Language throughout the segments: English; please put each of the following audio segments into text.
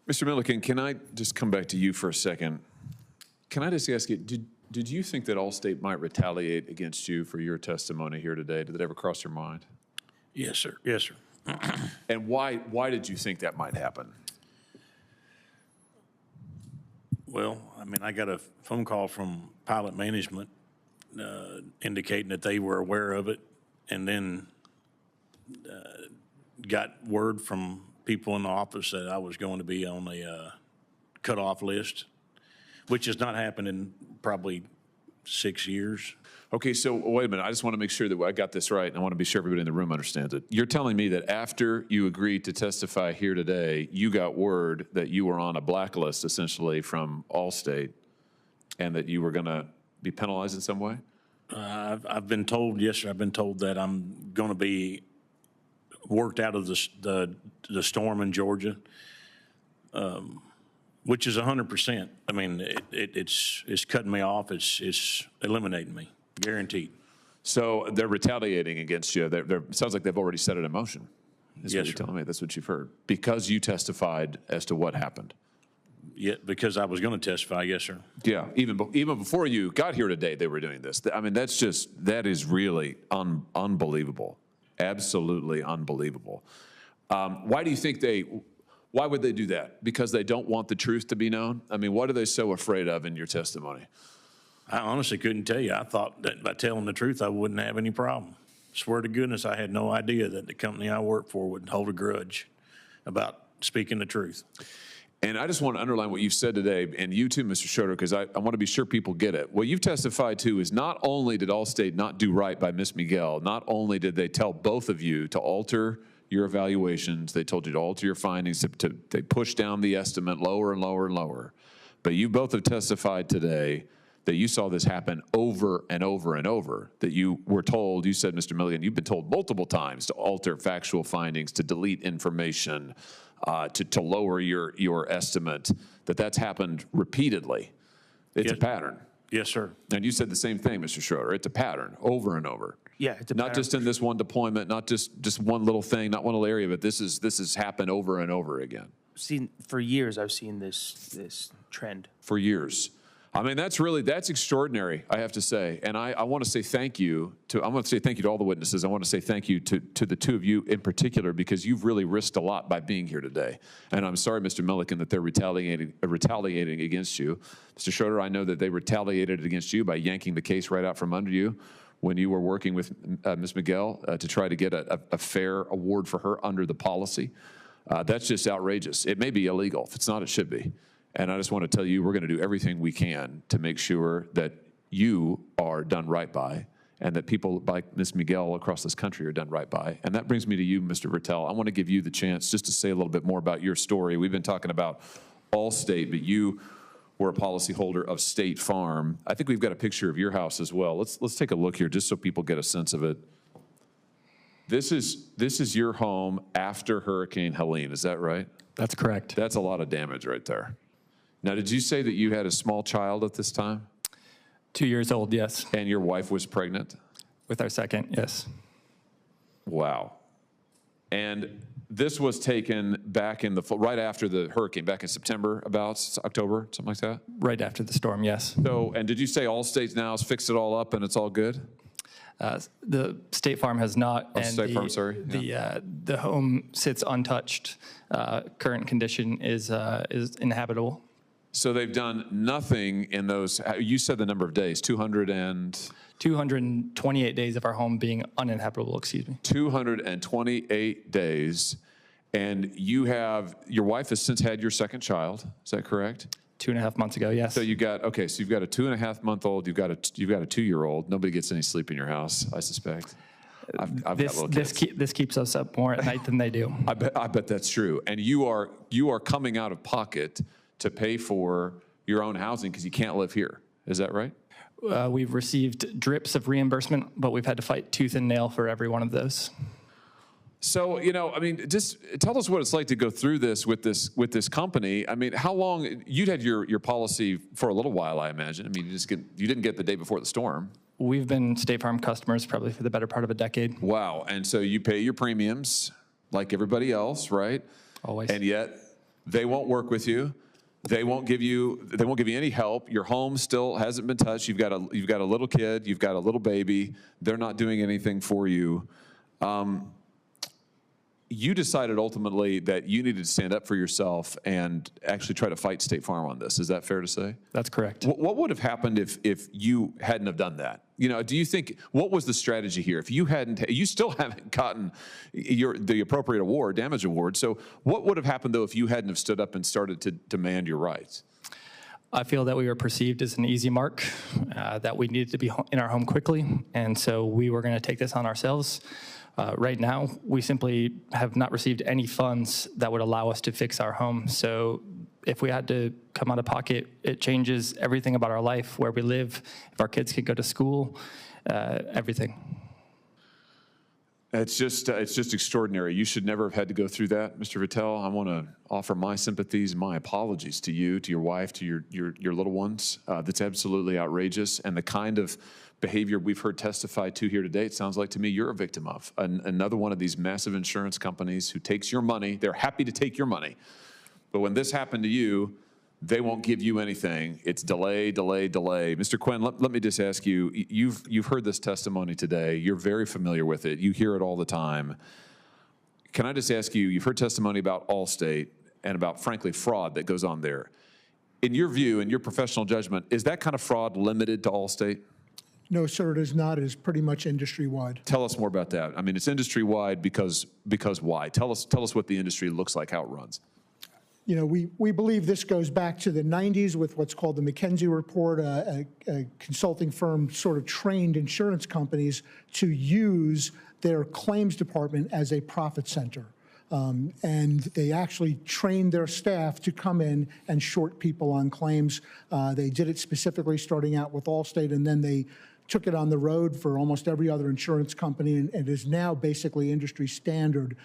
Mr. Millikan, can I just come back to you for a second? Can I just ask you, did you think that Allstate might retaliate against you for your testimony here today? Did that ever cross your mind? Yes, sir. Yes, sir. And why did you think that might happen? Well, I mean, I got a phone call from Pilot Management indicating that they were aware of it, and then got word from people in the office that I was going to be on a cutoff list, which has not happened in probably 6 years. Okay, so wait a minute. I just want to make sure that I got this right, and I want to be sure everybody in the room understands it. You're telling me that after you agreed to testify here today, you got word that you were on a blacklist, essentially, from Allstate, and that you were going to be penalized in some way? I've been told, yes, sir, I've been told that I'm going to be worked out of the storm in Georgia, which is 100%. I mean, it's cutting me off. It's eliminating me, guaranteed. So they're retaliating against you. It sounds like they've already set it in motion. Is Yes, what you're sir. telling me. That's what you've heard. Because you testified as to what happened. Yeah, because I was going to testify, yes, sir. Yeah, even before you got here today, they were doing this. I mean, that is really unbelievable. Absolutely unbelievable. Why do you think why would they do that? Because they don't want the truth to be known? I mean, what are they so afraid of in your testimony? I honestly couldn't tell you. I thought that by telling the truth, I wouldn't have any problem. Swear to goodness, I had no idea that the company I work for would hold a grudge about speaking the truth. And I just want to underline what you've said today, and you too, Mr. Schroeder, because I want to be sure people get it. What you've testified to is not only did Allstate not do right by Ms. Miguel, not only did they tell both of you to alter your evaluations, they told you to alter your findings, they pushed down the estimate lower and lower and lower. But you both have testified today that you saw this happen over and over and over, that you were told, you said, Mr. Millikan, you've been told multiple times to alter factual findings, to delete information, to lower your estimate, that's happened repeatedly. It's a pattern. Yes, sir. And you said the same thing, Mr. Schroeder. It's a pattern over and over. Yeah, it's a not pattern. just in this one deployment, not just one little thing, not one little area, but this has happened over and over again. For years, I've seen this trend. For years. I mean, that's extraordinary, I have to say. And I want to say thank you to all the witnesses. I want to say thank you to the two of you in particular, because you've really risked a lot by being here today. And I'm sorry, Mr. Millikan, that they're retaliating against you. Mr. Schroeder, I know that they retaliated against you by yanking the case right out from under you when you were working with Ms. Miguel to try to get a fair award for her under the policy. That's just outrageous. It may be illegal. If it's not, it should be. And I just want to tell you, we're going to do everything we can to make sure that you are done right by, and that people like Ms. Miguel across this country are done right by. And that brings me to you, Mr. Vertel. I want to give you the chance just to say a little bit more about your story. We've been talking about Allstate, but you were a policyholder of State Farm. I think we've got a picture of your house as well. Let's take a look here just so people get a sense of it. This is your home after Hurricane Helene, is that right? That's correct. That's a lot of damage right there. Now, did you say that you had a small child at this time? 2 years old, yes. And your wife was pregnant? With our second, yes. Wow. And this was taken back right after the hurricane, back in September, about October, something like that? Right after the storm, yes. So, and did you say Allstate now has fixed it all up and it's all good? The State Farm has not. Oh, State Farm, sorry. The home sits untouched. Current condition is inhabitable. So they've done nothing in those, you said the number of days, 228 days of our home being uninhabitable, excuse me. 228 days. And your wife has since had your second child, is that correct? 2.5 months ago, yes. So you've got a 2.5-month-old, you've got a 2-year-old. Nobody gets any sleep in your house, I suspect. I've got little kids. This keeps us up more at night than they do. I bet that's true. And you are coming out of pocket to pay for your own housing because you can't live here. Is that right? We've received drips of reimbursement, but we've had to fight tooth and nail for every one of those. So, I mean, just tell us what it's like to go through this with this company. I mean, how long, you'd had your policy for a little while, I imagine. I mean, you didn't get the day before the storm. We've been State Farm customers probably for the better part of a decade. Wow. And so you pay your premiums like everybody else, right? Always. And yet They won't work with you. They won't give you any help. Your home still hasn't been touched. You've got a little kid. You've got a little baby. They're not doing anything for you. You decided ultimately that you needed to stand up for yourself and actually try to fight State Farm on this. Is that fair to say? That's correct. What would have happened if you hadn't have done that? You know, do you think, what was the strategy here? If you hadn't, you still haven't gotten the appropriate award, damage award. So what would have happened though if you hadn't have stood up and started to demand your rights? I feel that we were perceived as an easy mark, that we needed to be in our home quickly, and so we were going to take this on ourselves. Right now, we simply have not received any funds that would allow us to fix our home. So if we had to come out of pocket, it changes everything about our life, where we live, if our kids could go to school, everything. It's just extraordinary. You should never have had to go through that, Mr. Vitale. I want to offer my sympathies and my apologies to you, to your wife, to your little ones. That's absolutely outrageous, and the kind of behavior we've heard testified to here today, it sounds like to me you're a victim of. Another one of these massive insurance companies who takes your money. They're happy to take your money, but when this happened to you, they won't give you anything. It's delay, delay, delay. Mr. Quinn, let me just ask you, you've heard this testimony today. You're very familiar with it. You hear it all the time. Can I just ask you, you've heard testimony about Allstate and about, frankly, fraud that goes on there. In your view, in your professional judgment, is that kind of fraud limited to Allstate? No, sir, it is not. It is pretty much industry-wide. Tell us more about that. I mean, it's industry-wide because why? Tell us what the industry looks like, how it runs. You know, we believe this goes back to the 90s with what's called the McKinsey report, a consulting firm sort of trained insurance companies to use their claims department as a profit center. And they actually trained their staff to come in and short people on claims. They did it specifically starting out with Allstate, and then they took it on the road for almost every other insurance company, and it is now basically industry standard.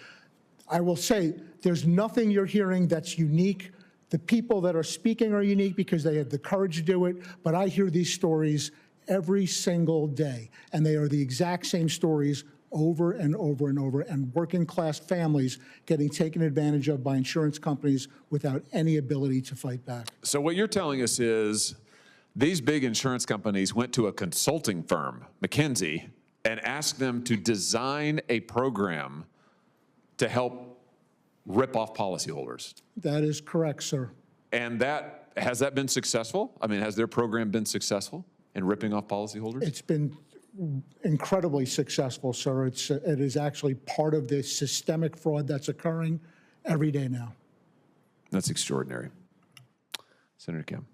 I will say there's nothing you're hearing that's unique. The people that are speaking are unique because they have the courage to do it, but I hear these stories every single day, and they are the exact same stories over and over and over, and working class families getting taken advantage of by insurance companies without any ability to fight back. So what you're telling us is these big insurance companies went to a consulting firm, McKinsey, and asked them to design a program to help rip off policyholders. That is correct, sir. And has that been successful? I mean, has their program been successful in ripping off policyholders? It's been incredibly successful, sir. It is actually part of the systemic fraud that's occurring every day now. That's extraordinary. Senator Kim.